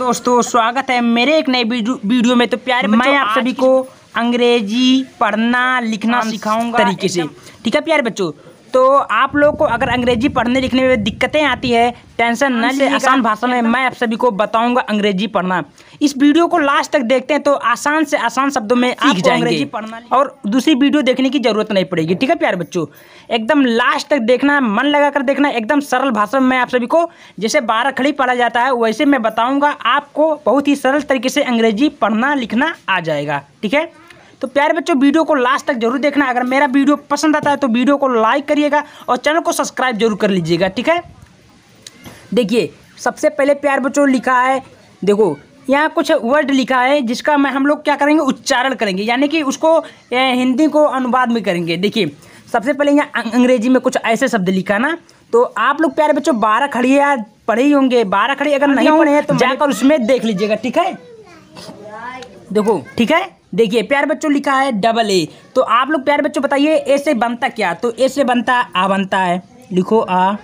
दोस्तों, स्वागत है मेरे एक नए वीडियो में। तो प्यारे बच्चों, मैं आप सभी को अंग्रेजी पढ़ना लिखना सिखाऊंगा तरीके से। ठीक है प्यारे बच्चों, तो आप लोग को अगर अंग्रेजी पढ़ने लिखने में दिक्कतें आती है, टेंशन न लीजिए। आसान भाषा में मैं आप सभी को बताऊंगा अंग्रेजी पढ़ना। इस वीडियो को लास्ट तक देखते हैं तो आसान से आसान शब्दों में सीख जाएंगे अंग्रेजी पढ़ना, और दूसरी वीडियो देखने की जरूरत नहीं पड़ेगी। ठीक है प्यारे बच्चों, एकदम लास्ट तक देखना, मन लगा कर देखना। एकदम सरल भाषा में मैं आप सभी को जैसे 12 खड़ी पढ़ा जाता है वैसे मैं बताऊंगा, आपको बहुत ही सरल तरीके से अंग्रेजी पढ़ना लिखना आ जाएगा। ठीक है, तो प्यारे बच्चों वीडियो को लास्ट तक जरूर देखना। अगर मेरा वीडियो पसंद आता है तो वीडियो को लाइक करिएगा और चैनल को सब्सक्राइब जरूर कर लीजिएगा। ठीक है, देखिए सबसे पहले प्यारे बच्चों लिखा है, देखो यहाँ कुछ वर्ड लिखा है जिसका हम लोग क्या करेंगे, उच्चारण करेंगे, यानी कि उसको हिंदी को अनुवाद में करेंगे। देखिए सबसे पहले यहाँ अंग्रेजी में कुछ ऐसे शब्द लिखा ना, तो आप लोग प्यारे बच्चों 12 खड़ी यार पढ़े ही होंगे। 12 खड़ी अगर नहीं पढ़े हैं तो जाकर उसमें देख लीजिएगा। ठीक है, देखो ठीक है, देखिए प्यारे बच्चों लिखा है डबल ए। तो आप लोग प्यारे बच्चों बताइए ए से बनता क्या, तो ए से बनता आ बनता है, लिखो आ।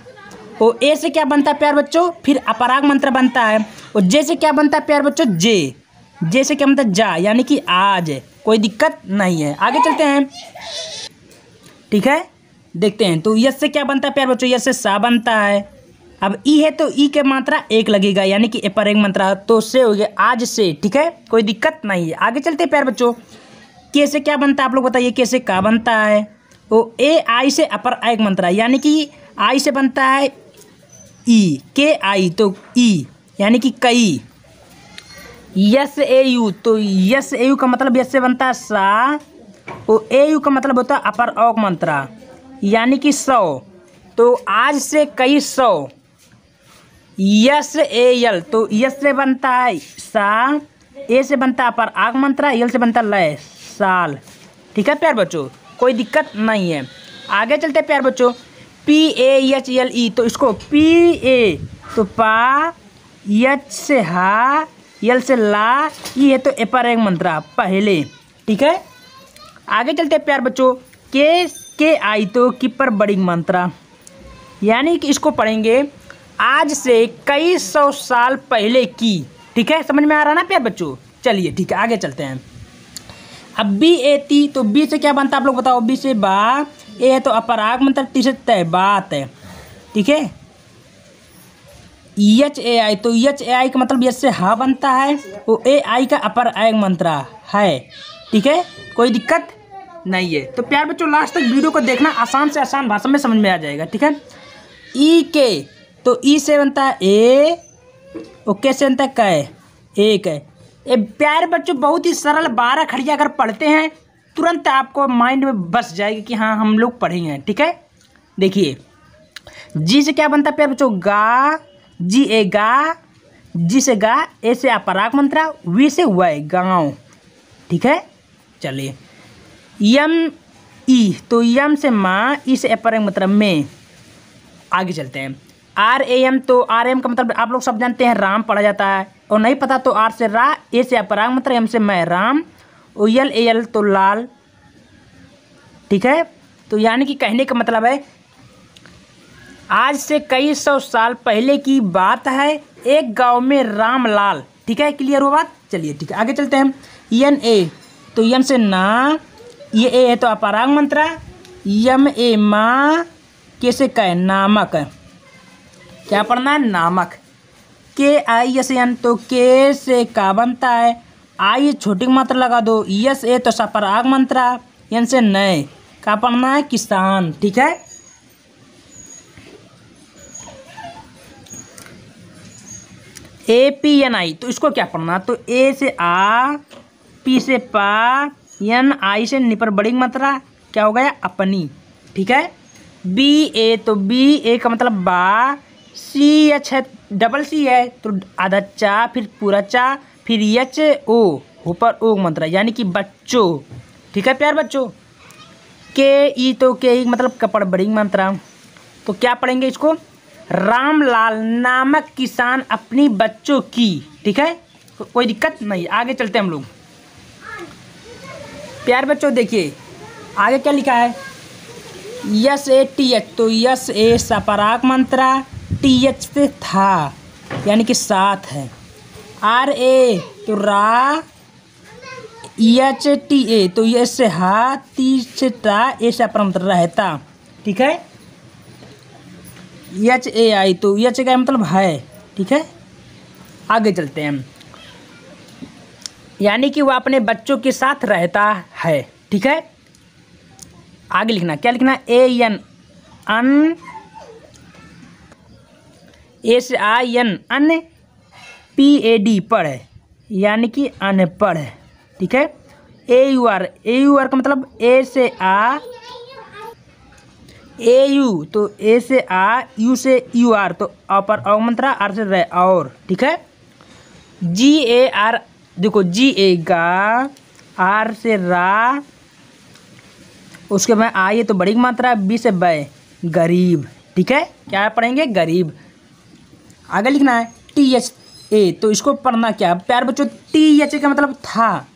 और ए से क्या बनता है प्यारे बच्चों, फिर अपराग मंत्र बनता है। और जे से क्या बनता है प्यारे बच्चों, जे से क्या बनता है जा, यानी कि आज। कोई दिक्कत नहीं है, आगे चलते हैं। ठीक है, देखते हैं। तो यस से क्या बनता है प्यारे बच्चों, यस से सा बनता है। अब ई है तो ई के मात्रा एक लगेगा, यानी कि ए पर एक मात्रा, तो से हो गया आज से। ठीक है, कोई दिक्कत नहीं है, आगे चलते हैं प्यारे बच्चों। के से क्या बनता है आप लोग बताइए, के से का बनता है। वो ए आई से अपर एक मात्रा, यानी कि आई से बनता है ई, के आई तो ई, यानी कि कई। यस ए यू, तो यस ए यू का मतलब यस से बनता है सा, वो ए यू का मतलब होता है अपर औक मात्रा, यानी कि 100। तो आज से कई 100। यस ए यल, तो यस से बनता है सा, ए से बनता है अपर आग मंत्रा, यल से बनता है लय, साल। ठीक है प्यार बच्चों, कोई दिक्कत नहीं है, आगे चलते प्यार बच्चों। P A H L E, तो इसको पी ए तो पा, एच से हा, यल से ला, ई है तो ए पर एक मंत्रा पहले। ठीक है, आगे चलते प्यार बच्चों। के आई तो की पर बड़ी मंत्रा, यानी कि इसको पढ़ेंगे आज से कई 100 साल पहले की। ठीक है, समझ में आ रहा ना प्यार बच्चों, चलिए ठीक है आगे चलते हैं। अब बी ए ती, तो बी से क्या बनता है आप लोग बताओ, बी से बा, ए है तो अपराग मंत्र, टी से तय बात है। ठीक है, एच ए आई, तो एच ए आई का मतलब एच से हा बनता है, वो ए आई का अपर आग मंत्रा है। ठीक है, कोई दिक्कत नहीं है। तो प्यार बच्चों लास्ट तक वीडियो को देखना, आसान से आसान भाषा में समझ में आ जाएगा। ठीक है, ई के, तो ई से बनता है ए, ओके से बनता है कै, एक है। ये प्यारे बच्चों बहुत ही सरल 12 खड़िया अगर पढ़ते हैं तुरंत आपको माइंड में बस जाएगी कि हाँ हम लोग पढ़े हैं। ठीक है, देखिए जी से क्या बनता है प्यारे बच्चों, गा, जी ए गा, जी से गा, ए से अपराग मंत्रा, वी से वय गाँव। ठीक है, चलिए। यम ई, तो यम से माँ, ई से अपराग मतलब में। आगे चलते हैं। आर ए एम, तो आर एम का मतलब आप लोग सब जानते हैं राम पढ़ा जाता है, और नहीं पता तो आर से रा, ए से अपराग मतलब, एम से मैं राम, और यल ए यल तो लाल। ठीक है, तो यानी कि कहने का मतलब है आज से कई 100 साल पहले की बात है, एक गांव में राम लाल। ठीक है, क्लियर हो बात, चलिए ठीक है आगे चलते हैं। यन ए, तो यम से ना, ये ए है तो अपराग मंत्रा, यम ए माँ, कैसे कहे नामक, क्या पढ़ना है नामक। के आई यस एन, तो के से का बनता है, आई छोटी मात्रा लगा दो, यस ए तो सपराग मंत्रा, एन से नए, का पढ़ना है किसान। ठीक है, ए पी एन आई, तो इसको क्या पढ़ना, तो ए से आ, पी से पा, एन आई से निपर बड़ी मात्रा, क्या हो गया अपनी। ठीक है, बी ए, तो बी ए का मतलब बा, सी एच है डबल सी है तो आधा चा, फिर पूरा चा, फिर एच ओ, ऊपर ओ मंत्रा, यानी कि बच्चों। ठीक है प्यार बच्चों। के ई, तो के ई मतलब कपड़ बड़ी मंत्रा, तो क्या पढ़ेंगे इसको, रामलाल नामक किसान अपनी बच्चों की। ठीक है, कोई दिक्कत नहीं, आगे चलते हैं हम लोग। प्यार बच्चों देखिए आगे क्या लिखा है, यस ए टी एच, तो यस ए सपराग मंत्रा, टी एच से था, यानी कि साथ है। आर ए तो रा, एच टी ए तो ये से हा, ती से टा, ए से अपर मतलब रहता। ठीक है। एच ए आई तो एच का मतलब है। ठीक है। आगे चलते हैं। यानी कि वह अपने बच्चों के साथ रहता है। ठीक है। आगे लिखना, क्या लिखना, ए एन अन, ए से I N un, P A D पढ़, यानी कि अनपढ़। ठीक है। ए यू आर का मतलब ए से आ, ए यू तो ए से आ, यू से यू आर तो अपर अवमंत्रा, आर से रह और। ठीक है। जी ए आर, देखो जी ए गा, आर से रा, उसके बाद आई तो बड़ी मात्रा, बी से बै गरीब। ठीक है। क्या पढ़ेंगे, गरीब। आगे लिखना है टी एच ए तो इसको पढ़ना क्या प्यार बच्चों, टी एच ए का मतलब था,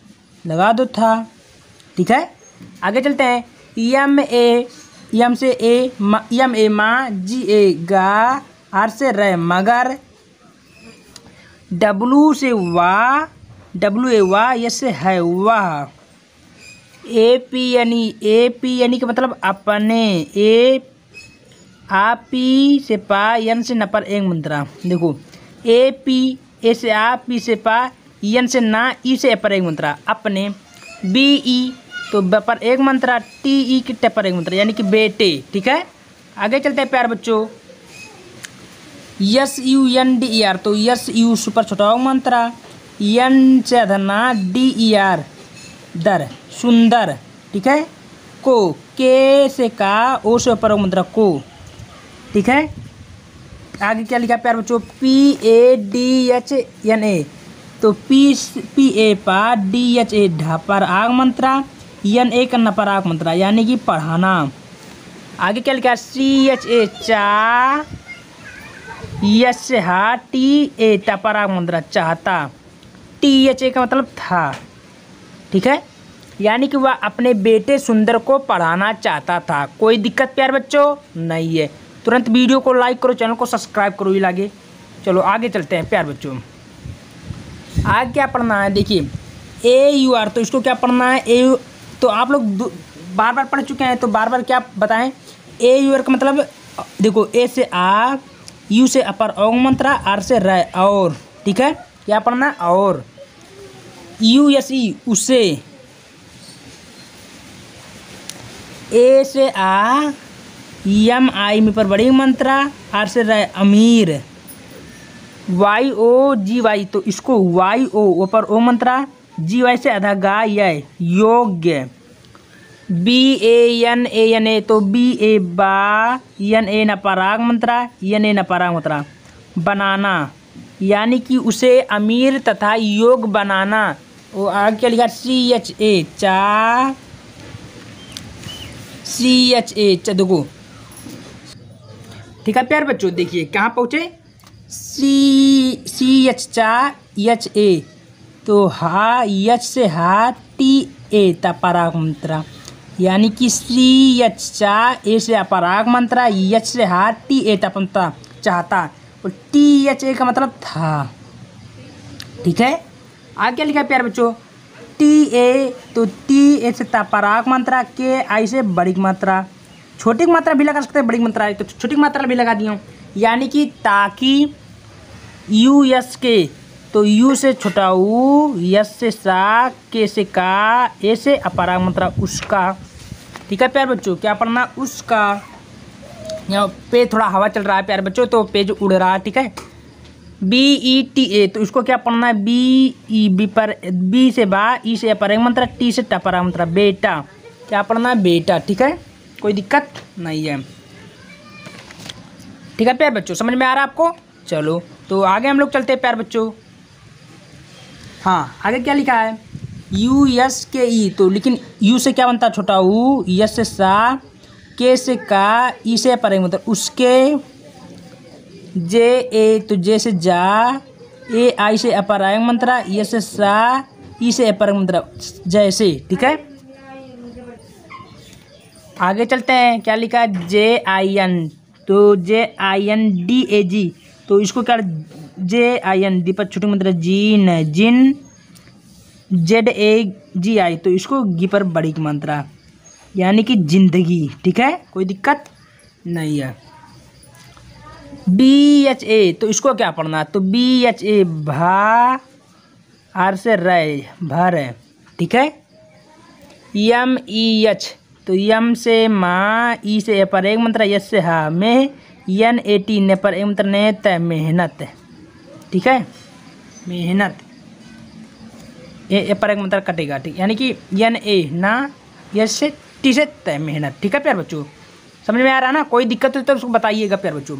लगा दो था। ठीक है। आगे चलते हैं। यम ए, यम से ए, यम ए माँ, जी ए गा, आर से रे मगर, डब्लू से वाह, डब्लू ए वाह, यस से है वाह, ए पी यानी का मतलब अपने, ए आ पी से पा, यन से न पर एक मंत्रा। देखो ए पी, ए से आ, पी से पा, यन से ना, ई से पर एक मंत्रा, अपने। बी ई तो ब पर एक मंत्रा, टी ई की टे पर एक मंत्रा, यानी कि बेटे। ठीक है। आगे चलते हैं प्यार बच्चों। S U N D E R तो यस यू सुपर छोटा मंत्रा, यन से अधना, डी ई आर दर सुंदर। ठीक है। को, के से का, ओ से पर मंत्रा को। ठीक है। आगे क्या लिखा प्यार बच्चों, P A D H N A तो पी ए पा, डी एच ए ढा पर आग मंत्रा, एन ए करना पर आग मंत्रा, यानी कि पढ़ाना। आगे क्या लिखा, सी एच ए चा, यस से हा, टी ए टा पर आग मंत्रा चाहता, टी एच ए का मतलब था। ठीक है। यानी कि वह अपने बेटे सुंदर को पढ़ाना चाहता था। कोई दिक्कत प्यार बच्चों नहीं है। तुरंत वीडियो को लाइक करो, चैनल को सब्सक्राइब करो, ये लागे। चलो आगे चलते हैं प्यार बच्चों। आगे क्या पढ़ना है, देखिए ए यू आर तो इसको क्या पढ़ना है, ए यू तो आप लोग बार बार पढ़ चुके हैं तो बार बार क्या बताएं। ए यू आर का मतलब देखो ए से आ, यू से अपर औंग मंत्रा, आर से र और। ठीक है। क्या पढ़ना है, और। यू एस ई उसे, ए से आ, यम आई में पर बड़ी मंत्रा, आर से रे अमीर, वाई ओ जी वाई तो इसको वाई ओ पर ओ मंत्रा, जी वाई से आधा गा ये योग्य, बी एन ए तो बी ए बा, एन ए न पराग मंत्रा, एन ए न पराग मंत्रा, बनाना, यानी कि उसे अमीर तथा योग्य बनाना। वो आगे क्या लिखा, सी एच ए चा, सी एच ए चा, देखो। ठीक है प्यार बच्चों, देखिए कहाँ पहुँचे, सी एच चा, एच ए तो हा, एच से हा, टी ए ता पराग मंत्रा, यानी कि सी एच चा, ए से अपराग मंत्रा, एच से हा, टी ए ता पंता चाहता, और टी एच ए का मतलब था। ठीक है। आगे क्या लिखा है प्यार बच्चों, टी ए तो टी ए से ता पराग मंत्रा, के आई से बड़ी मात्रा, छोटी मात्रा भी लगा सकते हैं, बड़ी मात्रा है तो छोटी मात्रा भी लगा दी हूँ, यानी कि ताकि, यू एस के तो यू से छोटा ऊ, यस से सा, के से का, ए से अपराग मंत्रा उसका। ठीक है प्यार बच्चों, क्या पढ़ना, उसका। यहाँ पे थोड़ा हवा चल रहा है प्यार बच्चों तो पेज उड़ रहा है। ठीक है। बी ई टी ए तो इसको क्या पढ़ना है, बी ई बी पर, बी से बा, ई से अपराग मंत्रा, टी से टपराग मंत्रा, बेटा। क्या पढ़ना है, बेटा। ठीक है। कोई दिक्कत नहीं है। ठीक है प्यार बच्चों, समझ में आ रहा है आपको। चलो तो आगे हम लोग चलते हैं प्यार बच्चों। हाँ आगे क्या लिखा है, यू एस के ई तो लेकिन यू से क्या बनता है, छोटा ऊ, यस से सा, के से का, ई से पर मतलब उसके, जे ए तो जे से जा, ए आई से अपराग मंत्रा, यस से सा, ई से अपराग मंत्रा जैसे। ठीक है। आगे चलते हैं, क्या लिखा है, जे आई एन तो जे आई एन डी ए जी तो इसको क्या JIN दी पर छोटी मात्रा जीन, जिन ZAGI, तो इसको गी पर बड़ी मात्रा यानी कि जिंदगी। ठीक है, कोई दिक्कत नहीं है। BHA, तो इसको क्या पढ़ना, तो BHA भा आर से रय भर है। ठीक है। MEH, तो यम से माँ, ई से ए पर एक मंत्र, यस से हा में, NAT ने पर एक मंत्र ने तय मेहनत। ठीक है, मेहनत ए पर एक मंत्र कटेगा। ठीक, यानी कि NA ना, यस से टी से तय मेहनत। ठीक है प्यार बच्चों, समझ में आ रहा है ना? कोई दिक्कत हो तो उसको बताइएगा प्यार बच्चों।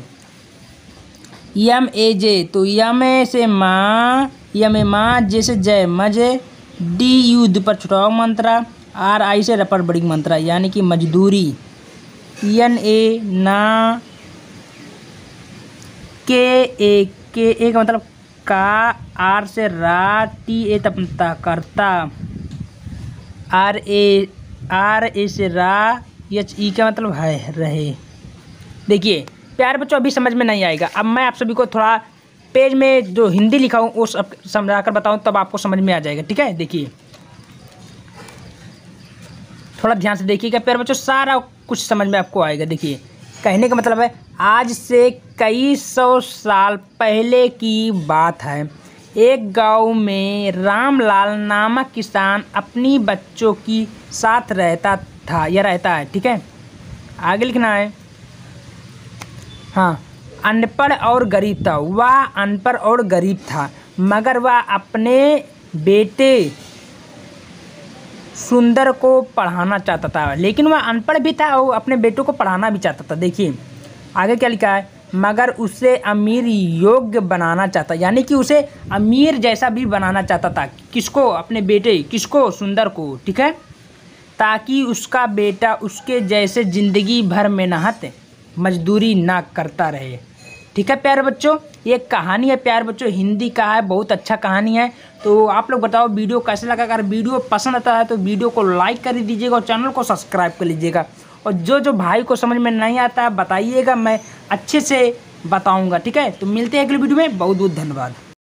MAJ, तो यम से माँ, यम माँ, जे से जय मजे, DU पर छोटा मंत्रा, RI से रपर बड़ी मंत्रा यानी कि मजदूरी। NA ना, के का मतलब का, R से रा, TA तपता करता, RA से रा, HE का मतलब है रहे। देखिए प्यार बच्चों, अभी समझ में नहीं आएगा। अब मैं आप सभी को थोड़ा पेज में जो हिंदी लिखा हूँ वो सब समझा कर बताऊँ, तब आपको समझ में आ जाएगा। ठीक है, देखिए थोड़ा ध्यान से देखिएगा प्यार बच्चों, सारा कुछ समझ में आपको आएगा। देखिए कहने का मतलब है, आज से कई सौ साल पहले की बात है। एक गांव में रामलाल नामक किसान अपनी बच्चों की साथ रहता था या रहता है। ठीक है, आगे लिखना है। हाँ, अनपढ़ और गरीब था। वह अनपढ़ और गरीब था, मगर वह अपने बेटे सुंदर को पढ़ाना चाहता था। लेकिन वह अनपढ़ भी था और अपने बेटों को पढ़ाना भी चाहता था। देखिए आगे क्या लिखा है, मगर उसे अमीर योग्य बनाना चाहता, यानी कि उसे अमीर जैसा भी बनाना चाहता था। किसको? अपने बेटे, किसको? सुंदर को। ठीक है, ताकि उसका बेटा उसके जैसे ज़िंदगी भर मेहनत मजदूरी ना करता रहे। ठीक है प्यारे बच्चों, ये कहानी है प्यारे बच्चों, हिंदी का है, बहुत अच्छा कहानी है। तो आप लोग बताओ वीडियो कैसे लगा। अगर वीडियो पसंद आता है तो वीडियो को लाइक कर दीजिएगा और चैनल को सब्सक्राइब कर लीजिएगा। और जो भाई को समझ में नहीं आता है बताइएगा, मैं अच्छे से बताऊंगा। ठीक है, तो मिलते हैं अगले वीडियो में। बहुत बहुत धन्यवाद।